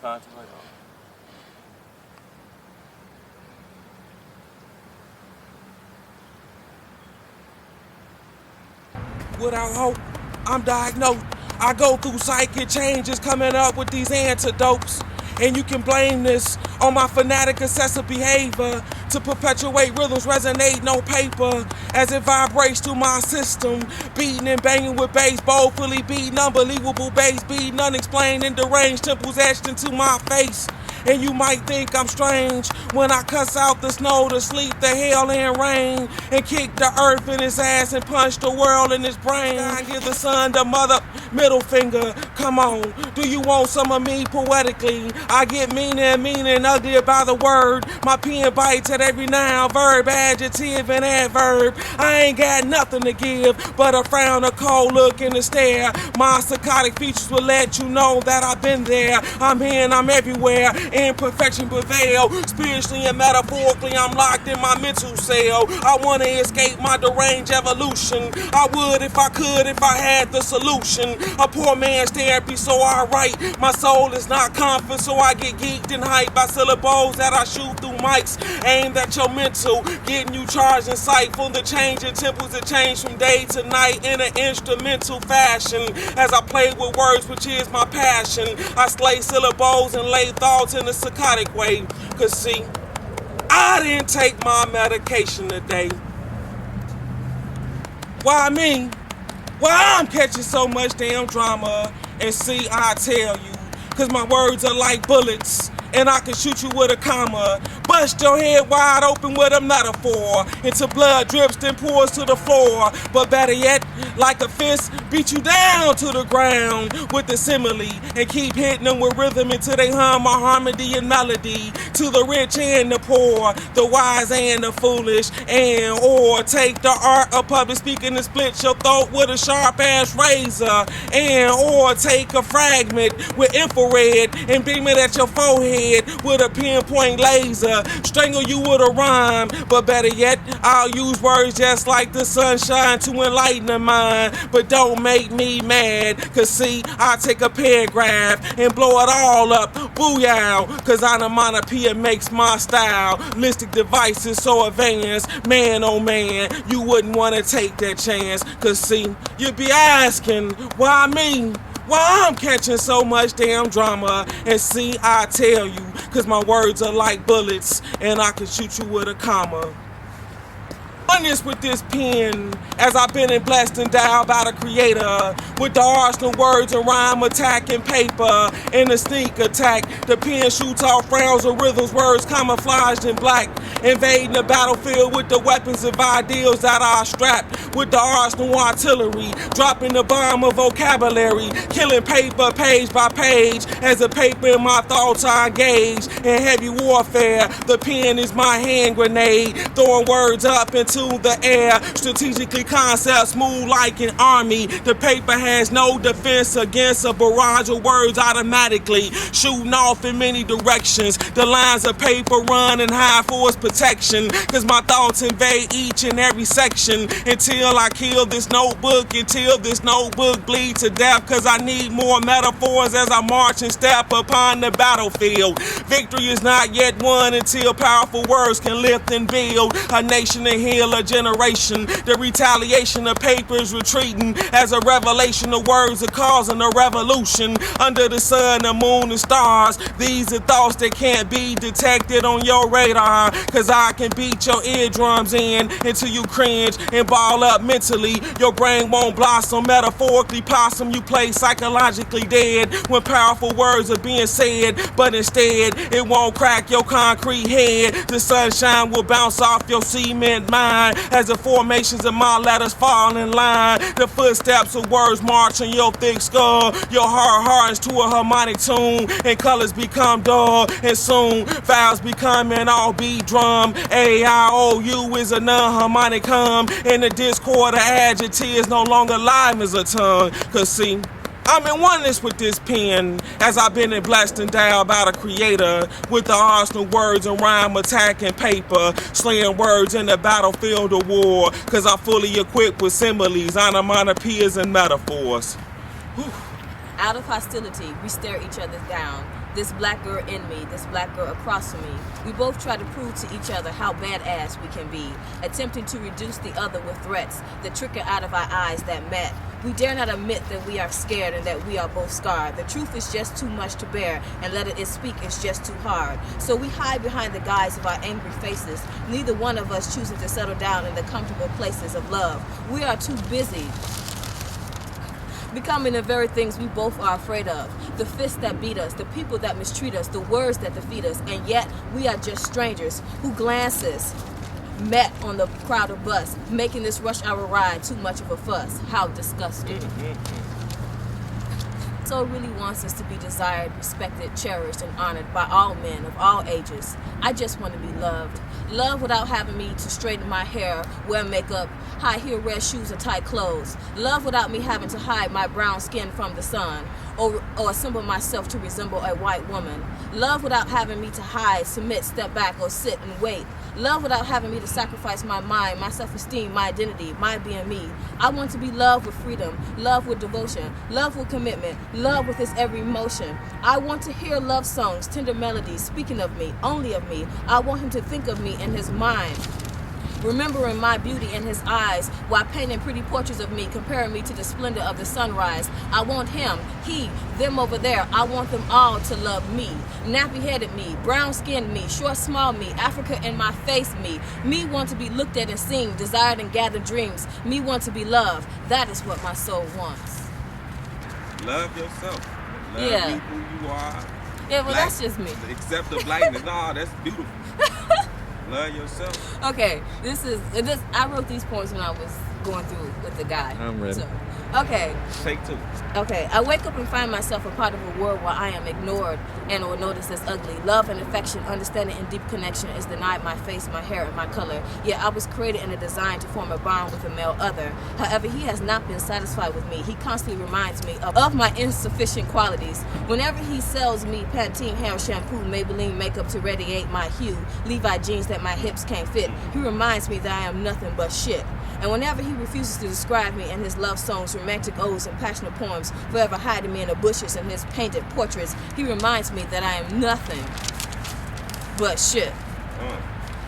contemplate on. Without hope, I'm diagnosed. I go through psychic changes coming up with these antidotes. And you can blame this on my fanatic excessive behavior to perpetuate rhythms resonate no paper as it vibrates through my system, beating and banging with bass, boldly beating unbelievable bass, beating unexplained and deranged temples etched into my face. And you might think I'm strange when I cuss out the snow, the sleet, the hail and rain, and kick the earth in his ass and punch the world in his brain. I give the sun the mother middle finger. Come on, do you want some of me poetically? I get meaning ugly by the word. My pen bites at every noun, verb, adjective, and adverb. I ain't got nothing to give but a frown, a cold look, and a stare. My psychotic features will let you know that I've been there. I'm here and I'm everywhere. Imperfection prevail. Spiritually and metaphorically, I'm locked in my mental cell. I want to escape my deranged evolution. I would if I could, if I had the solution. A poor man's therapy, so I write. My soul is not confident, so I get geeked and hyped by syllables that I shoot through mics. Aimed at your mental, getting you charged and insightful. The change in tempos that change from day to night in an instrumental fashion. As I play with words, which is my passion. I slay syllables and lay thoughts in a psychotic way. Cause see, I didn't take my medication today. Why me? Why I'm catching so much damn drama? And see, I tell you, cause my words are like bullets, and I can shoot you with a comma. Bust your head wide open with a metaphor, until blood drips then pours to the floor. But better yet, like a fist, beat you down to the ground with the simile, and keep hitting them with rhythm until they hum a harmony and melody. To the rich and the poor, the wise and the foolish, and or take the art of public speaking and split your throat with a sharp ass razor, and or take a fragment with infrared and beam it at your forehead with a pinpoint laser. Strangle you with a rhyme, but better yet, I'll use words just like the sunshine to enlighten the mind. But don't make me mad, cause see, I take a paragraph and blow it all up, booyah, cause onomatopoeia makes my style. Listic devices so advanced, man oh man, you wouldn't wanna take that chance. Cause see, you'd be asking, why me? Why I'm catching so much damn drama? And see, I tell you, cause my words are like bullets, and I can shoot you with a comma. Honest with this pen, as I've been blessed and endowed by the creator, with the arsenal words and rhyme attacking paper. In a sneak attack, the pen shoots off rounds of rhythms, words camouflaged in black, invading the battlefield with the weapons of ideals that are strapped with the arsenal artillery, dropping the bomb of vocabulary, killing paper page by page as the paper in my thoughts are engaged in heavy warfare. The pen is my hand grenade, throwing words up into the air, strategically concepts move like an army. The paper has no defense against a barrage of words automatically shooting off in many directions. The lines of paper run in high force protection, cause my thoughts invade each and every section until I kill this notebook, until this notebook bleeds to death. Cause I need more metaphors as I march and step upon the battlefield. Victory is not yet won until powerful words can lift and build a nation and heal a generation. The retaliation of papers retreating as a revelation of words are causing a revolution. Under the sun, the moon, and stars, these are thoughts that can't be detected on your radar. Cause I can beat your eardrums in until you cringe and ball up mentally. Your brain won't blossom, metaphorically possum. You play psychologically dead when powerful words are being said, but instead it won't crack your concrete head. The sunshine will bounce off your cement mind as the formations of my letters fall in line. The footsteps of words march on your thick skull. Your heart hardens to a harmonic tune, and colors become dull, and soon vowels become an all-beat drum. A-I-O-U is a non-harmonic hum, and the discord of adjectives no longer live as a tongue. Cause see, I'm in oneness with this pen, as I've been blessed and endowed by the creator, with the arsenal words and rhyme attacking paper, slaying words in the battlefield of war, cause I'm fully equipped with similes, onomatopoeias, and metaphors. Out of hostility, we stare each other down. This black girl in me, this black girl across from me. We both try to prove to each other how badass we can be, attempting to reduce the other with threats that trickle out of our eyes that met. We dare not admit that we are scared and that we are both scarred. The truth is just too much to bear, and letting it speak is just too hard. So we hide behind the guise of our angry faces, neither one of us choosing to settle down in the comfortable places of love. We are too busy becoming the very things we both are afraid of. The fists that beat us, the people that mistreat us, the words that defeat us, and yet we are just strangers who glances met on the crowded bus, making this rush hour ride too much of a fuss. How disgusting. So it really wants us to be desired, respected, cherished, and honored by all men of all ages. I just want to be loved. Love without having me to straighten my hair, wear makeup, high heel red shoes, or tight clothes. Love without me having to hide my brown skin from the sun, or assemble myself to resemble a white woman. Love without having me to hide, submit, step back, or sit and wait. Love without having me to sacrifice my mind, my self-esteem, my identity, my being me. I want to be loved with freedom, love with devotion, love with commitment, love with its every emotion. I want to hear love songs, tender melodies, speaking of me, only of me. I want him to think of me in his mind, remembering my beauty in his eyes, while painting pretty portraits of me, comparing me to the splendor of the sunrise. I want him, he, them over there. I want them all to love me. Nappy-headed me, brown-skinned me, short, small me, Africa in my face me. Me want to be looked at and seen, desired and gathered dreams. Me want to be loved. That is what my soul wants. Love yourself. Love Yeah. you who you are. Yeah, well, that's just me. Accept the blackness. No, that's beautiful. Love yourself. Okay, this. I wrote these poems when I was going through with the guy. I'm ready. So, okay. Take two. Okay, I wake up and find myself a part of a world where I am ignored and or noticed as ugly. Love and affection, understanding and deep connection is denied my face, my hair, and my color. Yet I was created and designed to form a bond with a male other. However, he has not been satisfied with me. He constantly reminds me of my insufficient qualities. Whenever he sells me Pantene hair shampoo, Maybelline makeup to radiate my hue, Levi jeans that my hips can't fit, he reminds me that I am nothing but shit. And whenever he refuses to describe me in his love songs, romantic odes, and passionate poems, forever hiding me in the bushes in his painted portraits, he reminds me that I am nothing but shit.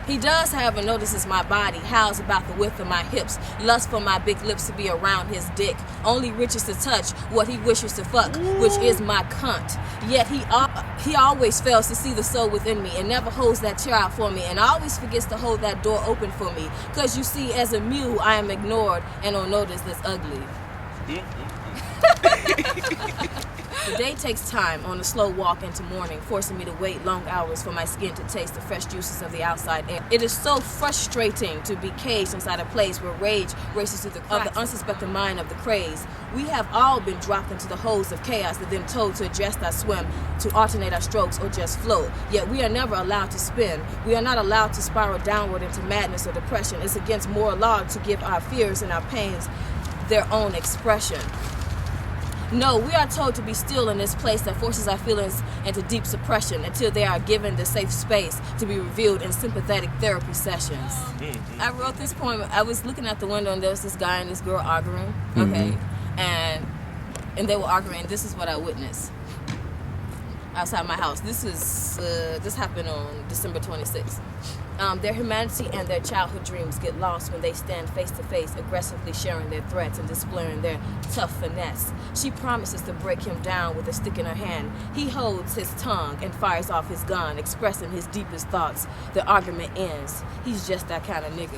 He does, however, notices my body, howls about the width of my hips, lust for my big lips to be around his dick, only reaches to touch what he wishes to fuck, which is my cunt. Yet he always fails to see the soul within me and never holds that chair out for me, and always forgets to hold that door open for me. Cause you see, as a mule, I am ignored and unnoticed as ugly. The day takes time on a slow walk into morning, forcing me to wait long hours for my skin to taste the fresh juices of the outside air. It is so frustrating to be caged inside a place where rage races through the unsuspecting mind of the craze. We have all been dropped into the holes of chaos and then told to adjust our swim, to alternate our strokes, or just float. Yet we are never allowed to spin. We are not allowed to spiral downward into madness or depression. It's against moral law to give our fears and our pains their own expression. No, we are told to be still in this place that forces our feelings into deep suppression until they are given the safe space to be revealed in sympathetic therapy sessions. I wrote this poem. I was looking out the window and there was this guy and this girl arguing. Okay, and they were arguing. And this is what I witnessed outside my house. This happened on December 26th. Their humanity and their childhood dreams get lost when they stand face to face, aggressively sharing their threats and displaying their tough finesse. She promises to break him down with a stick in her hand. He holds his tongue and fires off his gun, expressing his deepest thoughts. The argument ends. He's just that kind of nigga.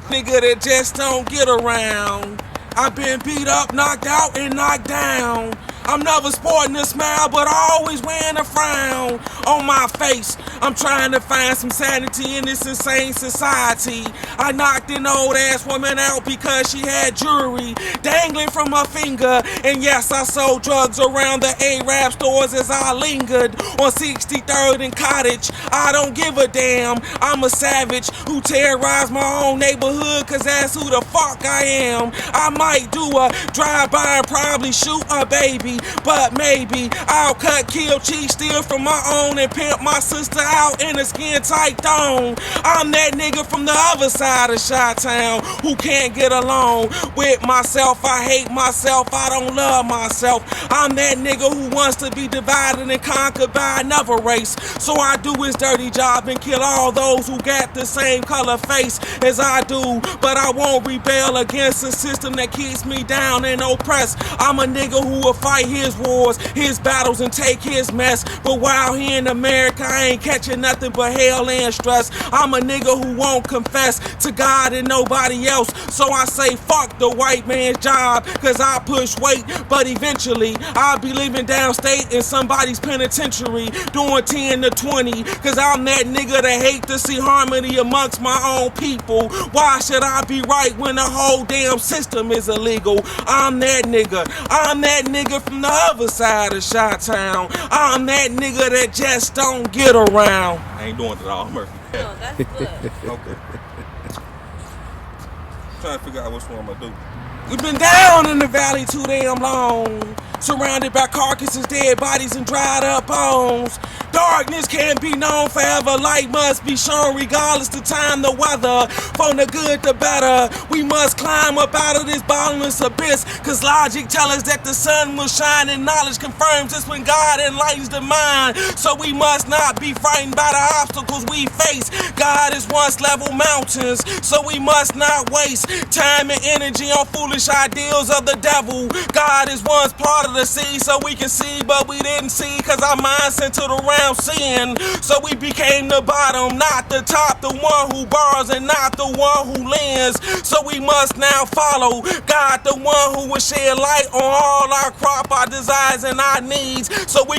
Nigga that just don't get around. I've been beat up, knocked out, and knocked down. I'm never sporting a smile, but always wearing a frown on my face. I'm trying to find some sanity in this insane society. I knocked an old ass woman out because she had jewelry dangling from her finger. And yes, I sold drugs around the Arab stores as I lingered on 63rd and Cottage. I don't give a damn. I'm a savage who terrorized my own neighborhood, cause that's who the fuck I am. I might do a drive-by and probably shoot a baby. but maybe I'll cut, kill, cheat, steal from my own, and pimp my sister out in a skin-tight thong. I'm that nigga from the other side of Chi-Town who can't get along with myself. I hate myself, I don't love myself. I'm that nigga who wants to be divided and conquered by another race. So I do his dirty job and kill all those who got the same color face as I do. But I won't rebel against a system that keeps me down and oppressed. I'm a nigga who will fight his wars, his battles, and take his mess. But while here in America, I ain't catching nothing but hell and stress. I'm a nigga who won't confess to God and nobody else. So I say fuck the white man's job, cause I push weight, but eventually I'll be living downstate in somebody's penitentiary doing 10 to 20, cause I'm that nigga that hate to see harmony amongst my own people. Why should I be right when the whole damn system is illegal? I'm that nigga. I'm that nigga from the other side of Chi-Town. I'm that nigga that just don't get around. I ain't doing it all, Murphy. No, that's good. Okay. Trying to figure out which one I'm gonna do. We've been down in the valley too damn long, surrounded by carcasses, dead bodies, and dried up bones. Darkness can't be known forever, light must be shown regardless the time, the weather. From the good to better, we must climb up out of this bottomless abyss, cause logic tells us that the sun will shine and knowledge confirms this when God enlightens the mind. So we must not be frightened by the obstacles we face. God is once level mountains, so we must not waste time and energy on foolish ideals of the devil. God is once part of the sea, so we can see, but we didn't see, cause our minds centered around sin. So we became the bottom, not the top, the one who borrows and not the one who lends. So we must now follow God, the one who will shed light on all our crop, our desires, and our needs, so we